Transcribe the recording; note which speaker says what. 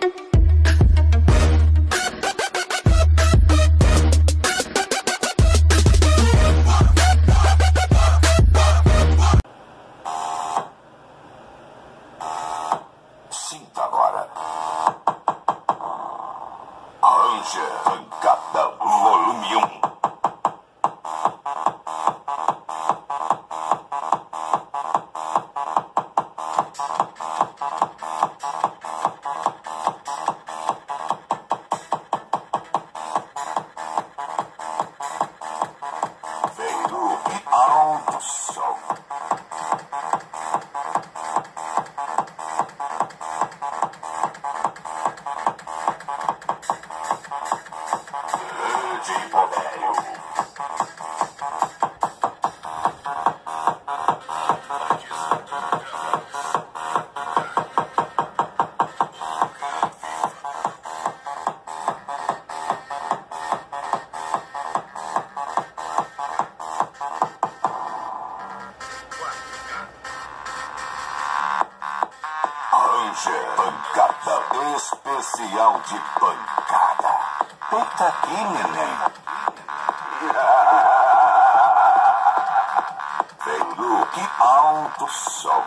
Speaker 1: Sinta agora. Arrancada, volume 1. Veio e alto som. De poderio. Pancada especial de pancada. Deita aqui, neném. Veio que alto som.